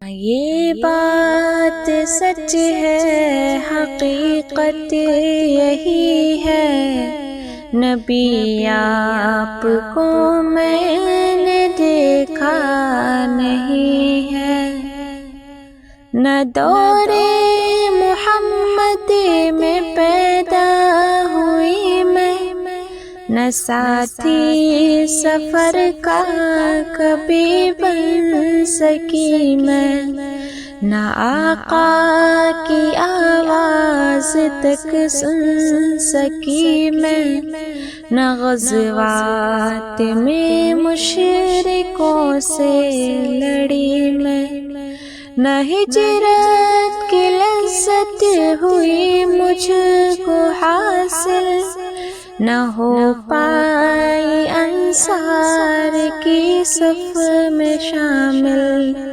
ये बात सच है, हकीकत यही है, नबी आपको मैंने देखा नहीं है। न दौरे मोहम्मद में पैदा हुई मैं, न साथी सफर का कभी बन सकी मैं, न आका की आवाज तक सुन सकी मैं, न ग़ज़वात में मुशरिकों से लड़ी मैं, न हिजरत की लज़्ज़त हुई मुझको हासिल, न हो पाई अंसार की सफ़ में शामिल।